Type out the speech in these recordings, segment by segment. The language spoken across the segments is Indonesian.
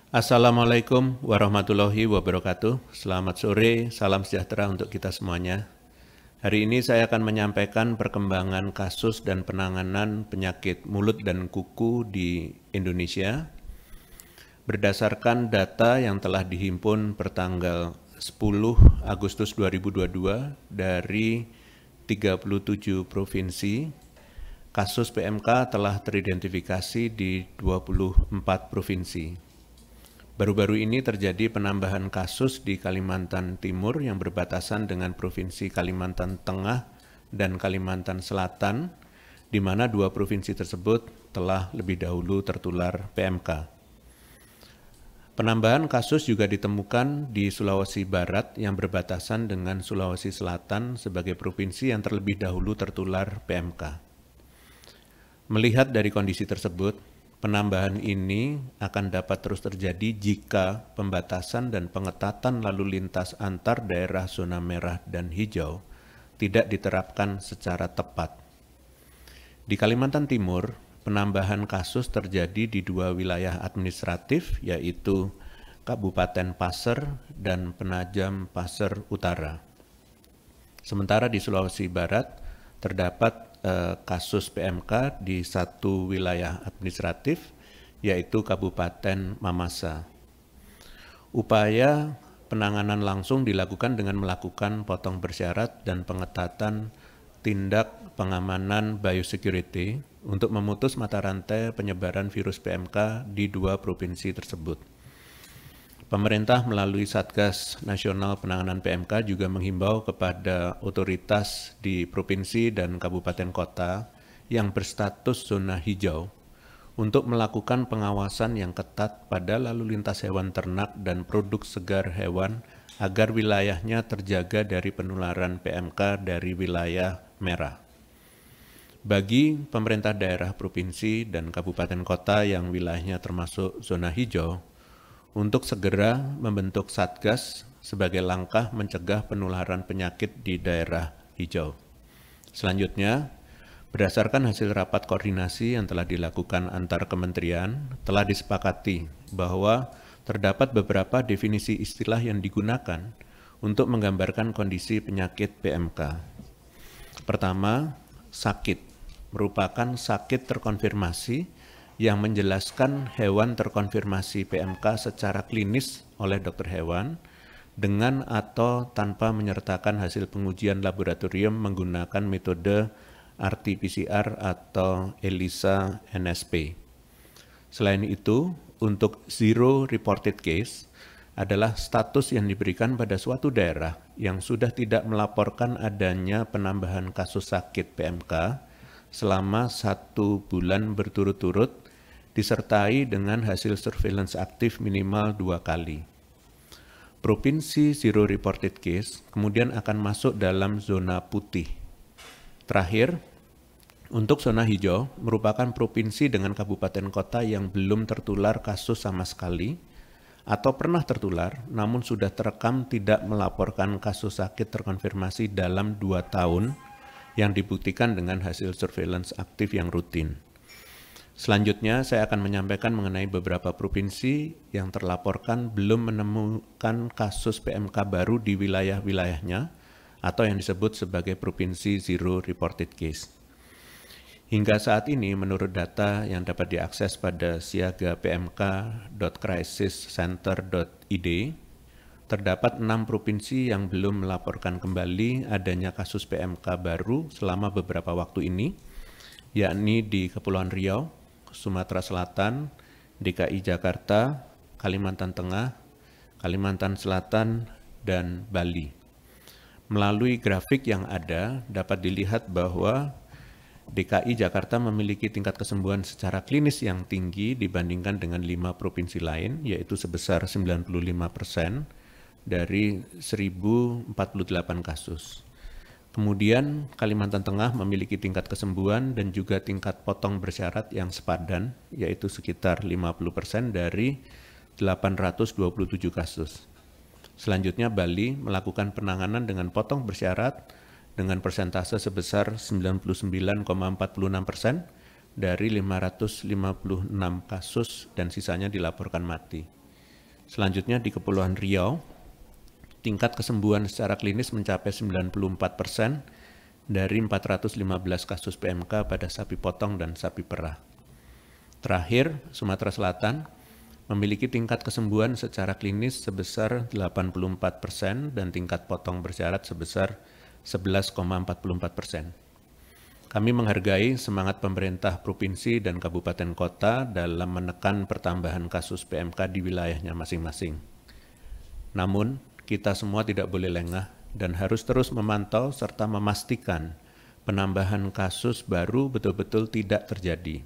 Assalamualaikum warahmatullahi wabarakatuh. Selamat sore, salam sejahtera untuk kita semuanya. Hari ini saya akan menyampaikan perkembangan kasus dan penanganan penyakit mulut dan kuku di Indonesia berdasarkan data yang telah dihimpun pertanggal 10 Agustus 2022 dari 37 provinsi. Kasus PMK telah teridentifikasi di 24 provinsi. Baru-baru ini terjadi penambahan kasus di Kalimantan Timur yang berbatasan dengan Provinsi Kalimantan Tengah dan Kalimantan Selatan, di mana dua provinsi tersebut telah lebih dahulu tertular PMK. Penambahan kasus juga ditemukan di Sulawesi Barat yang berbatasan dengan Sulawesi Selatan sebagai provinsi yang terlebih dahulu tertular PMK. Melihat dari kondisi tersebut, penambahan ini akan dapat terus terjadi jika pembatasan dan pengetatan lalu lintas antar daerah zona merah dan hijau tidak diterapkan secara tepat. Di Kalimantan Timur, penambahan kasus terjadi di dua wilayah administratif, yaitu Kabupaten Pasir dan Penajam Pasir Utara. Sementara di Sulawesi Barat terdapat kasus PMK di satu wilayah administratif, yaitu Kabupaten Mamasa. Upaya penanganan langsung dilakukan dengan melakukan potong bersyarat dan pengetatan tindak pengamanan biosecurity untuk memutus mata rantai penyebaran virus PMK di dua provinsi tersebut. Pemerintah melalui Satgas Nasional Penanganan PMK juga menghimbau kepada otoritas di provinsi dan kabupaten kota yang berstatus zona hijau untuk melakukan pengawasan yang ketat pada lalu lintas hewan ternak dan produk segar hewan agar wilayahnya terjaga dari penularan PMK dari wilayah merah. Bagi pemerintah daerah provinsi dan kabupaten kota yang wilayahnya termasuk zona hijau, untuk segera membentuk Satgas sebagai langkah mencegah penularan penyakit di daerah hijau. Selanjutnya, berdasarkan hasil rapat koordinasi yang telah dilakukan antar kementerian, telah disepakati bahwa terdapat beberapa definisi istilah yang digunakan untuk menggambarkan kondisi penyakit PMK. Pertama, sakit merupakan sakit terkonfirmasi yang menjelaskan hewan terkonfirmasi PMK secara klinis oleh dokter hewan dengan atau tanpa menyertakan hasil pengujian laboratorium menggunakan metode RT-PCR atau ELISA NSP. Selain itu, untuk zero reported case adalah status yang diberikan pada suatu daerah yang sudah tidak melaporkan adanya penambahan kasus sakit PMK selama 1 bulan berturut-turut disertai dengan hasil surveillance aktif minimal 2 kali. Provinsi zero reported case kemudian akan masuk dalam zona putih. Terakhir, untuk zona hijau merupakan provinsi dengan kabupaten kota yang belum tertular kasus sama sekali atau pernah tertular namun sudah terekam tidak melaporkan kasus sakit terkonfirmasi dalam 2 tahun yang dibuktikan dengan hasil surveillance aktif yang rutin. Selanjutnya, saya akan menyampaikan mengenai beberapa provinsi yang terlaporkan belum menemukan kasus PMK baru di wilayah-wilayahnya atau yang disebut sebagai provinsi zero reported case. Hingga saat ini, menurut data yang dapat diakses pada siagapmk.crisiscenter.id, terdapat 6 provinsi yang belum melaporkan kembali adanya kasus PMK baru selama beberapa waktu ini, yakni di Kepulauan Riau, Sumatera Selatan, DKI Jakarta, Kalimantan Tengah, Kalimantan Selatan, dan Bali. Melalui grafik yang ada, dapat dilihat bahwa DKI Jakarta memiliki tingkat kesembuhan secara klinis yang tinggi dibandingkan dengan 5 provinsi lain, yaitu sebesar 95% dari 1048 kasus. Kemudian Kalimantan Tengah memiliki tingkat kesembuhan dan juga tingkat potong bersyarat yang sepadan, yaitu sekitar 50% dari 827 kasus. Selanjutnya Bali melakukan penanganan dengan potong bersyarat dengan persentase sebesar 99,46% dari 556 kasus dan sisanya dilaporkan mati. Selanjutnya di Kepulauan Riau, tingkat kesembuhan secara klinis mencapai 94% dari 415 kasus PMK pada sapi potong dan sapi perah. Terakhir, Sumatera Selatan memiliki tingkat kesembuhan secara klinis sebesar 84% dan tingkat potong bersyarat sebesar 11,44%. Kami menghargai semangat pemerintah provinsi dan kabupaten kota dalam menekan pertambahan kasus PMK di wilayahnya masing-masing. Namun, kita semua tidak boleh lengah dan harus terus memantau serta memastikan penambahan kasus baru betul-betul tidak terjadi.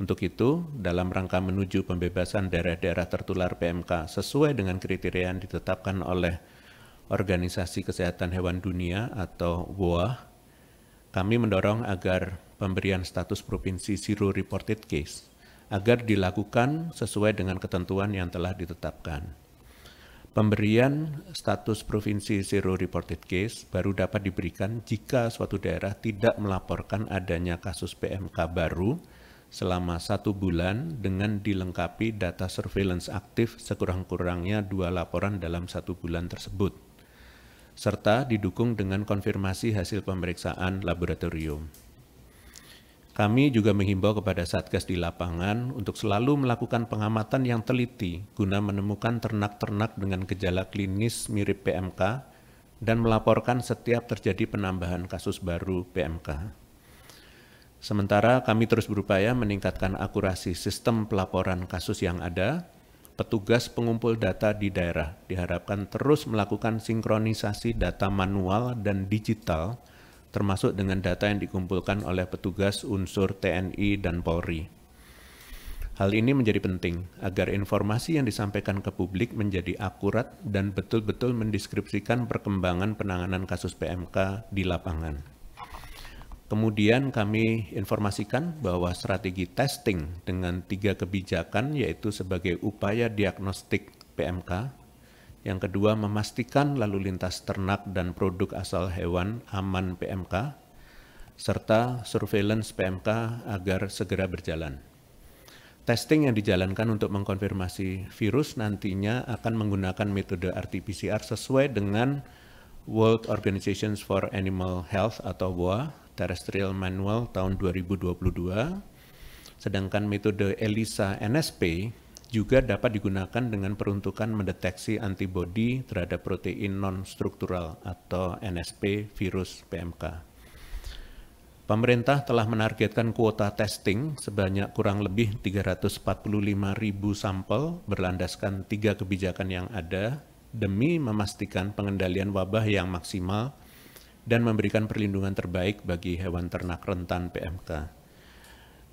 Untuk itu, dalam rangka menuju pembebasan daerah-daerah tertular PMK sesuai dengan kriteria yang ditetapkan oleh Organisasi Kesehatan Hewan Dunia atau WOA, kami mendorong agar pemberian status provinsi Zero Reported Case agar dilakukan sesuai dengan ketentuan yang telah ditetapkan. Pemberian status provinsi Zero Reported Case baru dapat diberikan jika suatu daerah tidak melaporkan adanya kasus PMK baru selama 1 bulan dengan dilengkapi data surveillance aktif sekurang-kurangnya 2 laporan dalam 1 bulan tersebut, serta didukung dengan konfirmasi hasil pemeriksaan laboratorium. Kami juga menghimbau kepada Satgas di lapangan untuk selalu melakukan pengamatan yang teliti guna menemukan ternak-ternak dengan gejala klinis mirip PMK dan melaporkan setiap terjadi penambahan kasus baru PMK. Sementara kami terus berupaya meningkatkan akurasi sistem pelaporan kasus yang ada, petugas pengumpul data di daerah diharapkan terus melakukan sinkronisasi data manual dan digital, termasuk dengan data yang dikumpulkan oleh petugas unsur TNI dan Polri. Hal ini menjadi penting agar informasi yang disampaikan ke publik menjadi akurat dan betul-betul mendeskripsikan perkembangan penanganan kasus PMK di lapangan. Kemudian kami informasikan bahwa strategi testing dengan 3 kebijakan yaitu sebagai upaya diagnostik PMK, yang kedua memastikan lalu lintas ternak dan produk asal hewan aman PMK, serta surveillance PMK agar segera berjalan. Testing yang dijalankan untuk mengkonfirmasi virus nantinya akan menggunakan metode RT-PCR sesuai dengan World Organization for Animal Health atau WOA, Terrestrial Manual tahun 2022, sedangkan metode ELISA NSP juga dapat digunakan dengan peruntukan mendeteksi antibodi terhadap protein non-struktural atau NSP virus PMK. Pemerintah telah menargetkan kuota testing sebanyak kurang lebih 345.000 sampel berlandaskan 3 kebijakan yang ada demi memastikan pengendalian wabah yang maksimal dan memberikan perlindungan terbaik bagi hewan ternak rentan PMK.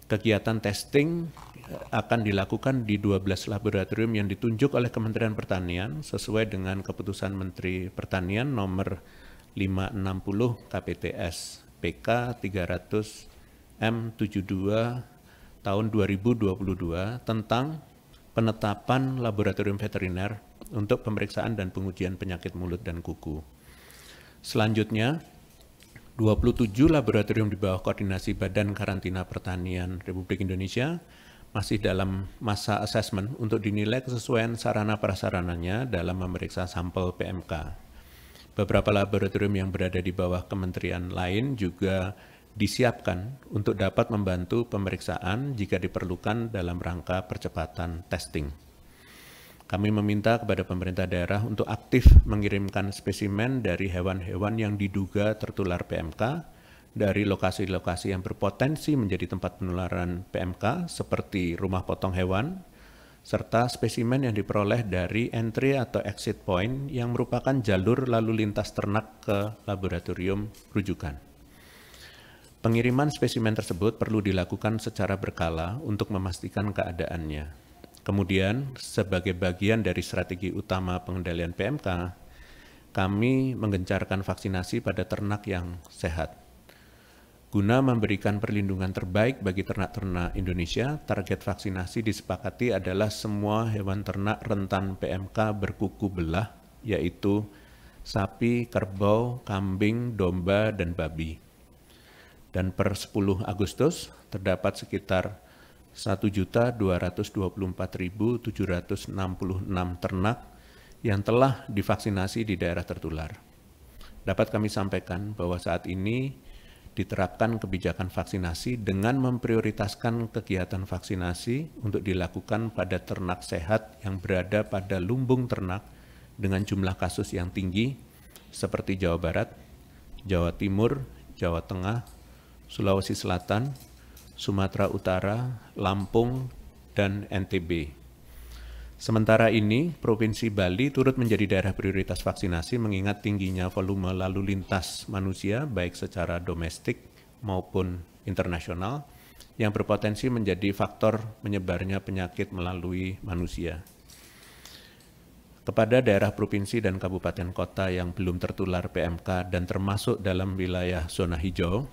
Kegiatan testing akan dilakukan di 12 laboratorium yang ditunjuk oleh Kementerian Pertanian sesuai dengan Keputusan Menteri Pertanian nomor 560 KPTS PK 300 M72 tahun 2022 tentang penetapan laboratorium veteriner untuk pemeriksaan dan pengujian penyakit mulut dan kuku. Selanjutnya, 27 laboratorium di bawah koordinasi Badan Karantina Pertanian Republik Indonesia masih dalam masa asesmen untuk dinilai kesesuaian sarana prasarananya dalam memeriksa sampel PMK. Beberapa laboratorium yang berada di bawah kementerian lain juga disiapkan untuk dapat membantu pemeriksaan jika diperlukan dalam rangka percepatan testing. Kami meminta kepada pemerintah daerah untuk aktif mengirimkan spesimen dari hewan-hewan yang diduga tertular PMK dari lokasi-lokasi yang berpotensi menjadi tempat penularan PMK seperti rumah potong hewan, serta spesimen yang diperoleh dari entry atau exit point yang merupakan jalur lalu lintas ternak ke laboratorium rujukan. Pengiriman spesimen tersebut perlu dilakukan secara berkala untuk memastikan keadaannya. Kemudian, sebagai bagian dari strategi utama pengendalian PMK, kami menggencarkan vaksinasi pada ternak yang sehat. Guna memberikan perlindungan terbaik bagi ternak-ternak Indonesia, target vaksinasi disepakati adalah semua hewan ternak rentan PMK berkuku belah, yaitu sapi, kerbau, kambing, domba, dan babi. Dan per 10 Agustus, terdapat sekitar 1.224.766 ternak yang telah divaksinasi di daerah tertular. Dapat kami sampaikan bahwa saat ini diterapkan kebijakan vaksinasi dengan memprioritaskan kegiatan vaksinasi untuk dilakukan pada ternak sehat yang berada pada lumbung ternak dengan jumlah kasus yang tinggi seperti Jawa Barat, Jawa Timur, Jawa Tengah, Sulawesi Selatan, Sumatera Utara, Lampung, dan NTB. Sementara ini, Provinsi Bali turut menjadi daerah prioritas vaksinasi mengingat tingginya volume lalu lintas manusia baik secara domestik maupun internasional yang berpotensi menjadi faktor menyebarnya penyakit melalui manusia. Kepada daerah provinsi dan kabupaten kota yang belum tertular PMK dan termasuk dalam wilayah zona hijau,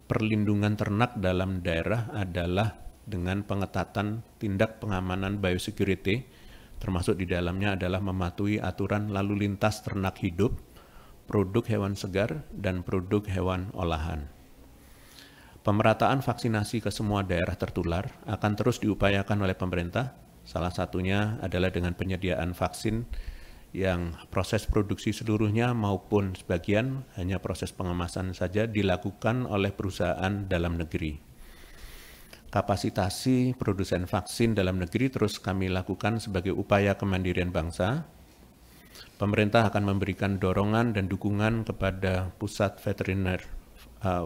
perlindungan ternak dalam daerah adalah dengan pengetatan tindak pengamanan biosecurity, termasuk di dalamnya adalah mematuhi aturan lalu lintas ternak hidup, produk hewan segar, dan produk hewan olahan. Pemerataan vaksinasi ke semua daerah tertular akan terus diupayakan oleh pemerintah, salah satunya adalah dengan penyediaan vaksin yang proses produksi seluruhnya maupun sebagian hanya proses pengemasan saja dilakukan oleh perusahaan dalam negeri. Kapasitasi produsen vaksin dalam negeri terus kami lakukan sebagai upaya kemandirian bangsa. Pemerintah akan memberikan dorongan dan dukungan kepada Pusat Veteriner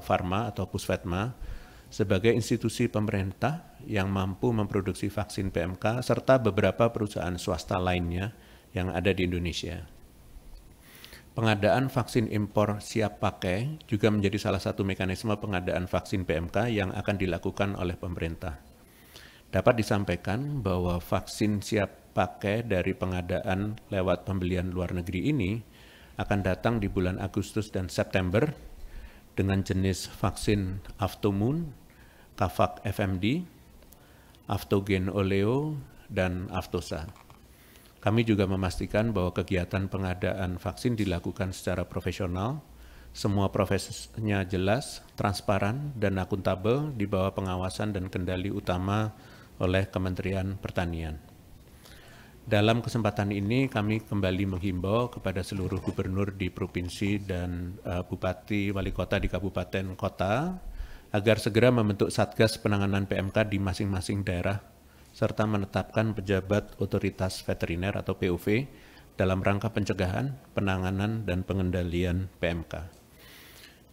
Farma atau Pusvetma sebagai institusi pemerintah yang mampu memproduksi vaksin PMK serta beberapa perusahaan swasta lainnya yang ada di Indonesia. Pengadaan vaksin impor siap pakai juga menjadi salah satu mekanisme pengadaan vaksin PMK yang akan dilakukan oleh pemerintah. Dapat disampaikan bahwa vaksin siap pakai dari pengadaan lewat pembelian luar negeri ini akan datang di bulan Agustus dan September dengan jenis vaksin Aftomun, Kavax FMD, Aftogen Oleo, dan Aftosa. Kami juga memastikan bahwa kegiatan pengadaan vaksin dilakukan secara profesional, semua prosesnya jelas, transparan, dan akuntabel di bawah pengawasan dan kendali utama oleh Kementerian Pertanian. Dalam kesempatan ini kami kembali menghimbau kepada seluruh gubernur di provinsi dan bupati wali kota di kabupaten kota agar segera membentuk Satgas Penanganan PMK di masing-masing daerah serta menetapkan pejabat otoritas veteriner atau POV dalam rangka pencegahan, penanganan, dan pengendalian PMK.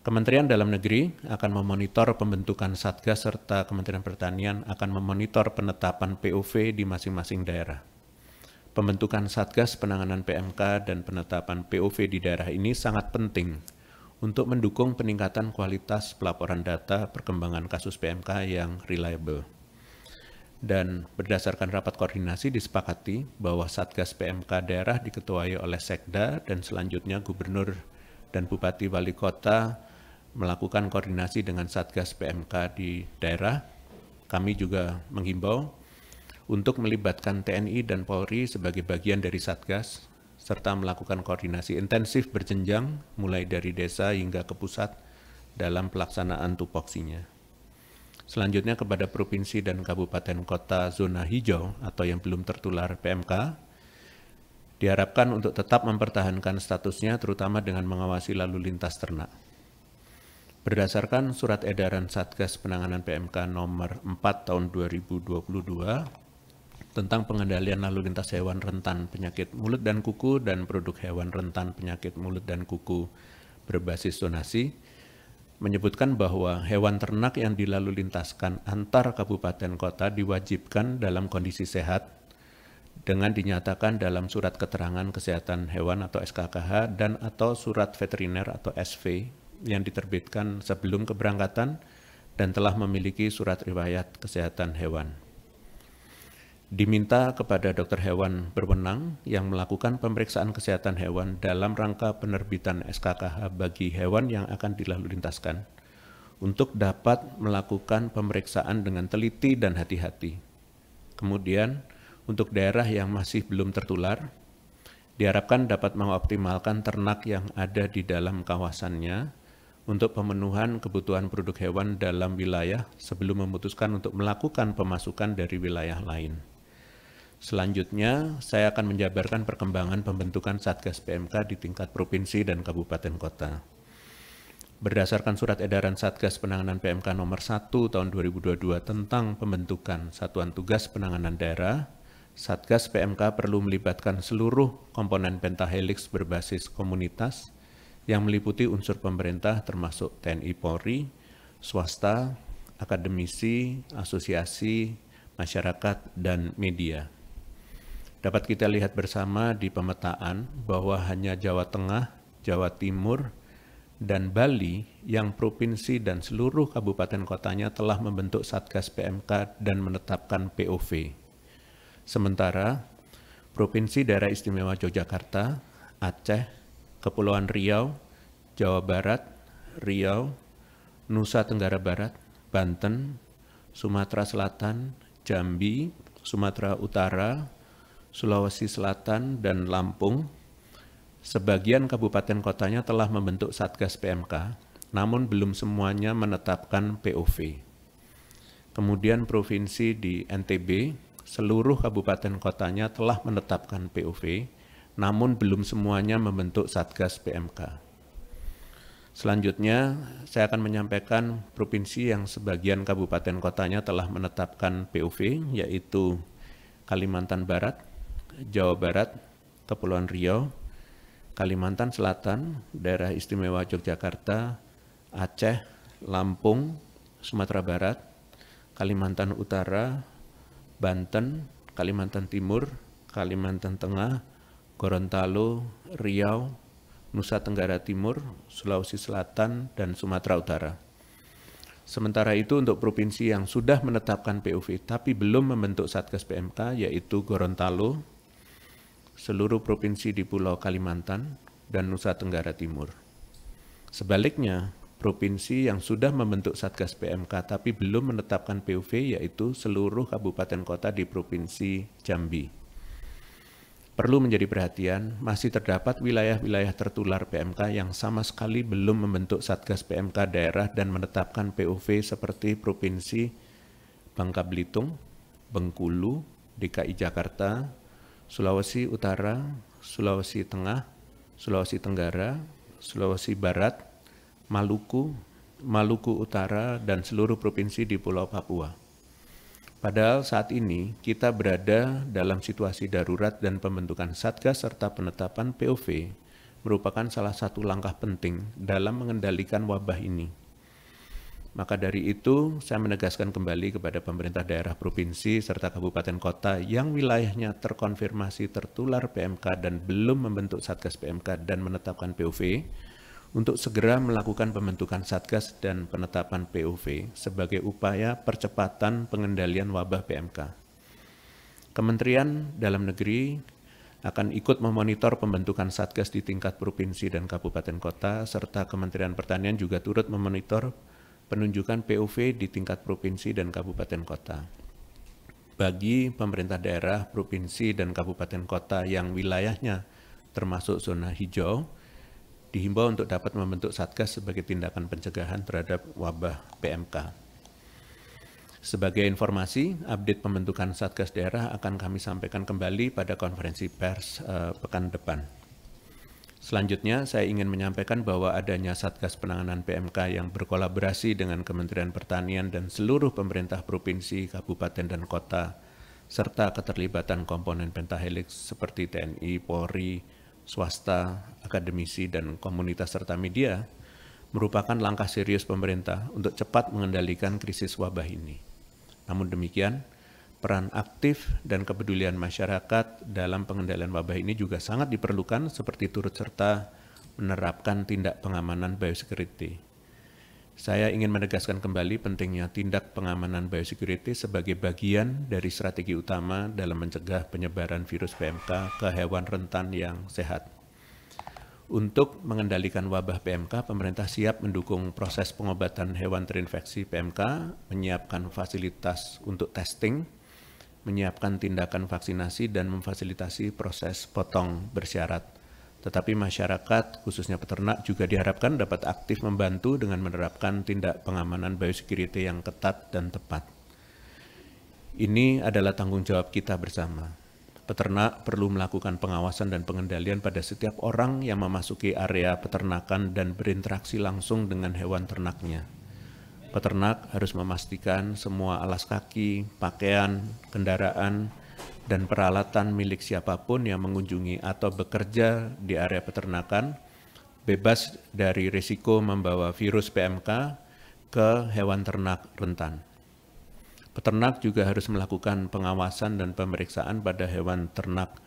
Kementerian Dalam Negeri akan memonitor pembentukan Satgas serta Kementerian Pertanian akan memonitor penetapan POV di masing-masing daerah. Pembentukan Satgas Penanganan PMK dan penetapan POV di daerah ini sangat penting untuk mendukung peningkatan kualitas pelaporan data perkembangan kasus PMK yang reliable. Dan berdasarkan rapat koordinasi disepakati bahwa Satgas PMK daerah diketuai oleh Sekda dan selanjutnya Gubernur dan Bupati Wali Kota melakukan koordinasi dengan Satgas PMK di daerah. Kami juga menghimbau untuk melibatkan TNI dan Polri sebagai bagian dari Satgas serta melakukan koordinasi intensif berjenjang mulai dari desa hingga ke pusat dalam pelaksanaan tupoksinya. Selanjutnya kepada provinsi dan kabupaten kota zona hijau atau yang belum tertular PMK, diharapkan untuk tetap mempertahankan statusnya terutama dengan mengawasi lalu lintas ternak. Berdasarkan surat edaran Satgas Penanganan PMK nomor 4 tahun 2022 tentang pengendalian lalu lintas hewan rentan penyakit mulut dan kuku dan produk hewan rentan penyakit mulut dan kuku berbasis zonasi, menyebutkan bahwa hewan ternak yang dilalu lintaskan antar kabupaten kota diwajibkan dalam kondisi sehat dengan dinyatakan dalam surat keterangan kesehatan hewan atau SKKH dan atau surat veteriner atau SV yang diterbitkan sebelum keberangkatan dan telah memiliki surat riwayat kesehatan hewan. Diminta kepada dokter hewan berwenang yang melakukan pemeriksaan kesehatan hewan dalam rangka penerbitan SKKH bagi hewan yang akan dilalu lintaskan untuk dapat melakukan pemeriksaan dengan teliti dan hati-hati. Kemudian, untuk daerah yang masih belum tertular, diharapkan dapat mengoptimalkan ternak yang ada di dalam kawasannya untuk pemenuhan kebutuhan produk hewan dalam wilayah sebelum memutuskan untuk melakukan pemasukan dari wilayah lain. Selanjutnya, saya akan menjabarkan perkembangan pembentukan Satgas PMK di tingkat provinsi dan kabupaten kota. Berdasarkan surat edaran Satgas Penanganan PMK nomor 1 tahun 2022 tentang pembentukan Satuan Tugas Penanganan Daerah, Satgas PMK perlu melibatkan seluruh komponen pentahelix berbasis komunitas yang meliputi unsur pemerintah termasuk TNI Polri, swasta, akademisi, asosiasi, masyarakat, dan media. Dapat kita lihat bersama di pemetaan bahwa hanya Jawa Tengah, Jawa Timur, dan Bali yang provinsi dan seluruh kabupaten kotanya telah membentuk Satgas PMK dan menetapkan POV. Sementara, Provinsi Daerah Istimewa Yogyakarta, Aceh, Kepulauan Riau, Jawa Barat, Riau, Nusa Tenggara Barat, Banten, Sumatera Selatan, Jambi, Sumatera Utara, Sulawesi Selatan, dan Lampung, sebagian kabupaten kotanya telah membentuk Satgas PMK, namun belum semuanya menetapkan POV. Kemudian provinsi di NTB, seluruh kabupaten kotanya telah menetapkan POV, namun belum semuanya membentuk Satgas PMK. Selanjutnya, saya akan menyampaikan provinsi yang sebagian kabupaten kotanya telah menetapkan POV, yaitu Kalimantan Barat, Jawa Barat, Kepulauan Riau, Kalimantan Selatan, Daerah Istimewa Yogyakarta, Aceh, Lampung, Sumatera Barat, Kalimantan Utara, Banten, Kalimantan Timur, Kalimantan Tengah, Gorontalo, Riau, Nusa Tenggara Timur, Sulawesi Selatan, dan Sumatera Utara. Sementara itu untuk provinsi yang sudah menetapkan POV tapi belum membentuk Satgas PMK yaitu Gorontalo, seluruh provinsi di Pulau Kalimantan, dan Nusa Tenggara Timur. Sebaliknya, provinsi yang sudah membentuk Satgas PMK tapi belum menetapkan POV yaitu seluruh kabupaten kota di Provinsi Jambi. Perlu menjadi perhatian, masih terdapat wilayah-wilayah tertular PMK yang sama sekali belum membentuk Satgas PMK daerah dan menetapkan POV seperti Provinsi Bangka Belitung, Bengkulu, DKI Jakarta, Sulawesi Utara, Sulawesi Tengah, Sulawesi Tenggara, Sulawesi Barat, Maluku, Maluku Utara, dan seluruh provinsi di Pulau Papua. Padahal saat ini kita berada dalam situasi darurat dan pembentukan Satgas serta penetapan POV merupakan salah satu langkah penting dalam mengendalikan wabah ini. Maka dari itu, saya menegaskan kembali kepada pemerintah daerah provinsi serta kabupaten kota yang wilayahnya terkonfirmasi tertular PMK dan belum membentuk Satgas PMK dan menetapkan POV, untuk segera melakukan pembentukan Satgas dan penetapan POV sebagai upaya percepatan pengendalian wabah PMK. Kementerian Dalam Negeri akan ikut memonitor pembentukan Satgas di tingkat provinsi dan kabupaten kota, serta Kementerian Pertanian juga turut memonitor penunjukan POV di tingkat provinsi dan kabupaten kota. Bagi pemerintah daerah, provinsi, dan kabupaten kota yang wilayahnya termasuk zona hijau, dihimbau untuk dapat membentuk Satgas sebagai tindakan pencegahan terhadap wabah PMK. Sebagai informasi, update pembentukan Satgas daerah akan kami sampaikan kembali pada konferensi pers pekan depan. Selanjutnya, saya ingin menyampaikan bahwa adanya Satgas Penanganan PMK yang berkolaborasi dengan Kementerian Pertanian dan seluruh pemerintah provinsi, kabupaten, dan kota, serta keterlibatan komponen pentahelix seperti TNI, Polri, swasta, akademisi, dan komunitas serta media merupakan langkah serius pemerintah untuk cepat mengendalikan krisis wabah ini. Namun demikian, peran aktif dan kepedulian masyarakat dalam pengendalian wabah ini juga sangat diperlukan seperti turut serta menerapkan tindak pengamanan biosecurity. Saya ingin menegaskan kembali pentingnya tindak pengamanan biosecurity sebagai bagian dari strategi utama dalam mencegah penyebaran virus PMK ke hewan rentan yang sehat. Untuk mengendalikan wabah PMK, pemerintah siap mendukung proses pengobatan hewan terinfeksi PMK, menyiapkan fasilitas untuk testing, menyiapkan tindakan vaksinasi, dan memfasilitasi proses potong bersyarat, Tetapi masyarakat, khususnya peternak, juga diharapkan dapat aktif membantu dengan menerapkan tindak pengamanan biosecurity yang ketat dan tepat. Ini adalah tanggung jawab kita bersama. Peternak perlu melakukan pengawasan dan pengendalian pada setiap orang yang memasuki area peternakan dan berinteraksi langsung dengan hewan ternaknya. Peternak harus memastikan semua alas kaki, pakaian, kendaraan, dan peralatan milik siapapun yang mengunjungi atau bekerja di area peternakan bebas dari risiko membawa virus PMK ke hewan ternak rentan. Peternak juga harus melakukan pengawasan dan pemeriksaan pada hewan ternak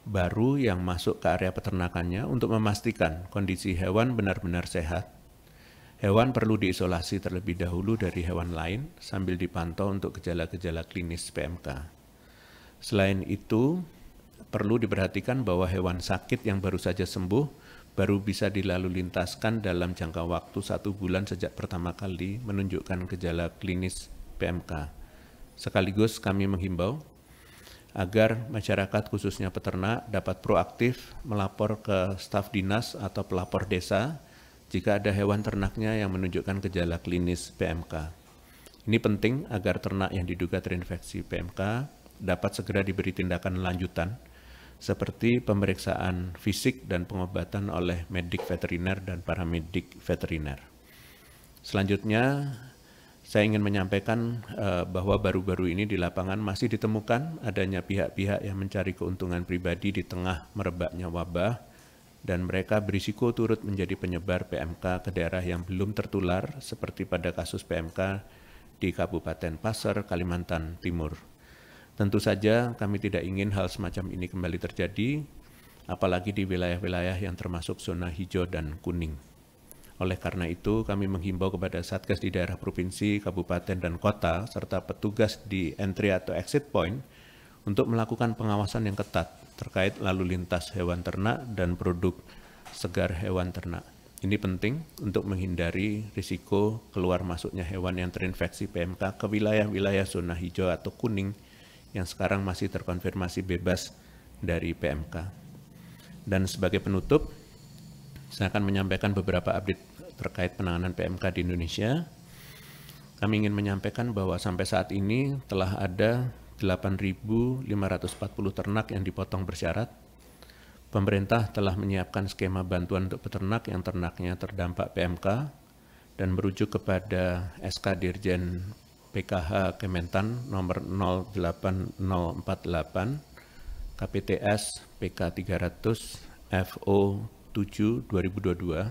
baru yang masuk ke area peternakannya untuk memastikan kondisi hewan benar-benar sehat. Hewan perlu diisolasi terlebih dahulu dari hewan lain sambil dipantau untuk gejala-gejala klinis PMK. Selain itu, perlu diperhatikan bahwa hewan sakit yang baru saja sembuh baru bisa dilalu lintaskan dalam jangka waktu 1 bulan sejak pertama kali menunjukkan gejala klinis PMK. Sekaligus kami menghimbau agar masyarakat khususnya peternak dapat proaktif melapor ke staf dinas atau pelapor desa jika ada hewan ternaknya yang menunjukkan gejala klinis PMK. Ini penting agar ternak yang diduga terinfeksi PMK dapat segera diberi tindakan lanjutan seperti pemeriksaan fisik dan pengobatan oleh medik veteriner dan paramedik veteriner. Selanjutnya, saya ingin menyampaikan bahwa baru-baru ini di lapangan masih ditemukan adanya pihak-pihak yang mencari keuntungan pribadi di tengah merebaknya wabah dan mereka berisiko turut menjadi penyebar PMK ke daerah yang belum tertular seperti pada kasus PMK di Kabupaten Pasir, Kalimantan Timur. Tentu saja kami tidak ingin hal semacam ini kembali terjadi, apalagi di wilayah-wilayah yang termasuk zona hijau dan kuning. Oleh karena itu, kami menghimbau kepada Satgas di daerah provinsi, kabupaten, dan kota, serta petugas di entry atau exit point untuk melakukan pengawasan yang ketat terkait lalu lintas hewan ternak dan produk segar hewan ternak. Ini penting untuk menghindari risiko keluar masuknya hewan yang terinfeksi PMK ke wilayah-wilayah zona hijau atau kuning yang sekarang masih terkonfirmasi bebas dari PMK. Dan sebagai penutup, saya akan menyampaikan beberapa update terkait penanganan PMK di Indonesia. Kami ingin menyampaikan bahwa sampai saat ini telah ada 8.540 ternak yang dipotong bersyarat. Pemerintah telah menyiapkan skema bantuan untuk peternak yang ternaknya terdampak PMK dan merujuk kepada SK Dirjen PKH Kementan nomor 08048 KPTS PK 300 FO 7 2022,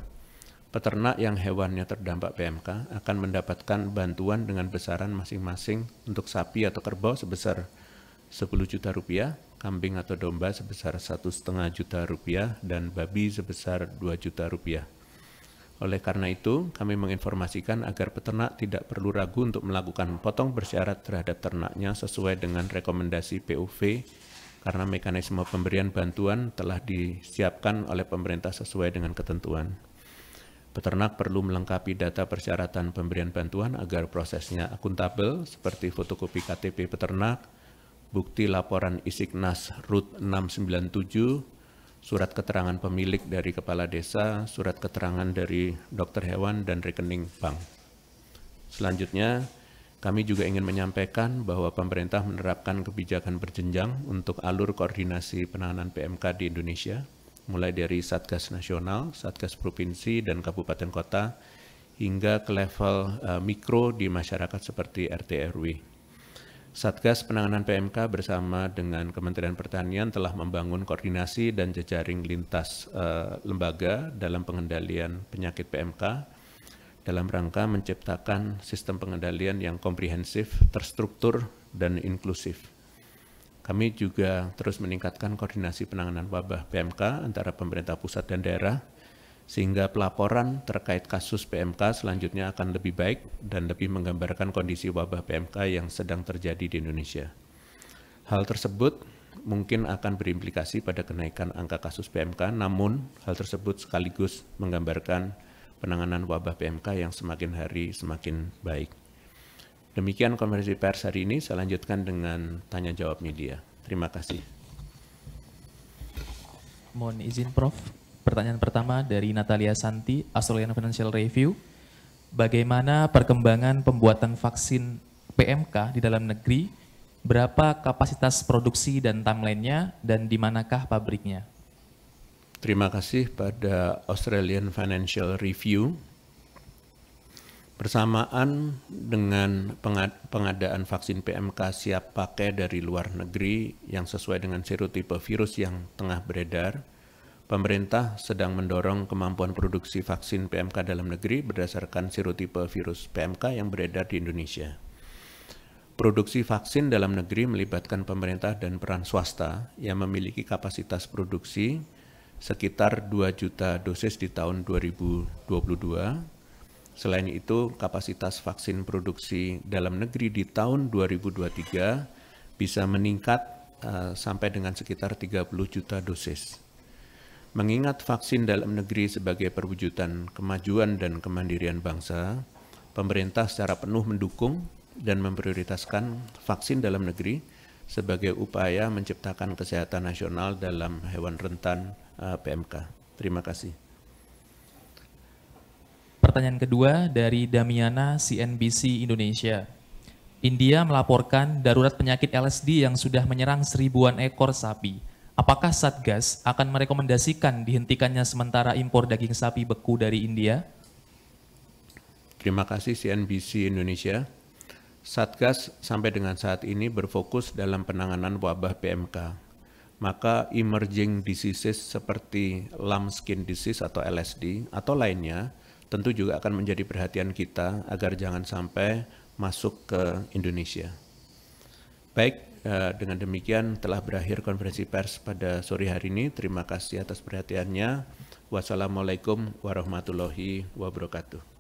peternak yang hewannya terdampak PMK akan mendapatkan bantuan dengan besaran masing-masing untuk sapi atau kerbau sebesar 10 juta rupiah, kambing atau domba sebesar 1,5 juta rupiah, dan babi sebesar 2 juta rupiah. Oleh karena itu, kami menginformasikan agar peternak tidak perlu ragu untuk melakukan potong bersyarat terhadap ternaknya sesuai dengan rekomendasi POV, karena mekanisme pemberian bantuan telah disiapkan oleh pemerintah sesuai dengan ketentuan. Peternak perlu melengkapi data persyaratan pemberian bantuan agar prosesnya akuntabel, seperti fotokopi KTP peternak, bukti laporan Isiknas RUT 697, surat keterangan pemilik dari kepala desa, surat keterangan dari dokter hewan, dan rekening bank. Selanjutnya, kami juga ingin menyampaikan bahwa pemerintah menerapkan kebijakan berjenjang untuk alur koordinasi penanganan PMK di Indonesia, mulai dari Satgas Nasional, Satgas Provinsi, dan Kabupaten Kota, hingga ke level mikro di masyarakat seperti RT RW. Satgas Penanganan PMK bersama dengan Kementerian Pertanian telah membangun koordinasi dan jejaring lintas lembaga dalam pengendalian penyakit PMK dalam rangka menciptakan sistem pengendalian yang komprehensif, terstruktur, dan inklusif. Kami juga terus meningkatkan koordinasi penanganan wabah PMK antara pemerintah pusat dan daerah, sehingga pelaporan terkait kasus PMK selanjutnya akan lebih baik dan lebih menggambarkan kondisi wabah PMK yang sedang terjadi di Indonesia. Hal tersebut mungkin akan berimplikasi pada kenaikan angka kasus PMK, namun hal tersebut sekaligus menggambarkan penanganan wabah PMK yang semakin hari semakin baik. Demikian konferensi pers hari ini, saya lanjutkan dengan tanya jawab media. Terima kasih. Mohon izin Prof. Pertanyaan pertama dari Natalia Santi, Australian Financial Review. Bagaimana perkembangan pembuatan vaksin PMK di dalam negeri? Berapa kapasitas produksi dan timeline-nya, dan di manakah pabriknya? Terima kasih pada Australian Financial Review. Bersamaan dengan pengadaan vaksin PMK siap pakai dari luar negeri yang sesuai dengan serotipe virus yang tengah beredar, pemerintah sedang mendorong kemampuan produksi vaksin PMK dalam negeri berdasarkan serotipe virus PMK yang beredar di Indonesia. Produksi vaksin dalam negeri melibatkan pemerintah dan peran swasta yang memiliki kapasitas produksi sekitar 2 juta dosis di tahun 2022. Selain itu, kapasitas vaksin produksi dalam negeri di tahun 2023 bisa meningkat sampai dengan sekitar 30 juta dosis. Mengingat vaksin dalam negeri sebagai perwujudan kemajuan dan kemandirian bangsa, pemerintah secara penuh mendukung dan memprioritaskan vaksin dalam negeri sebagai upaya menciptakan kesehatan nasional dalam hewan rentan PMK. Terima kasih. Pertanyaan kedua dari Damiana, CNBC Indonesia. India melaporkan darurat penyakit LSD yang sudah menyerang 1000-an ekor sapi. Apakah Satgas akan merekomendasikan dihentikannya sementara impor daging sapi beku dari India? Terima kasih CNBC Indonesia. Satgas sampai dengan saat ini berfokus dalam penanganan wabah PMK. Maka emerging diseases seperti lambskin disease atau LSD atau lainnya tentu juga akan menjadi perhatian kita agar jangan sampai masuk ke Indonesia. Baik, dengan demikian telah berakhir konferensi pers pada sore hari ini. Terima kasih atas perhatiannya. Wassalamualaikum warahmatullahi wabarakatuh.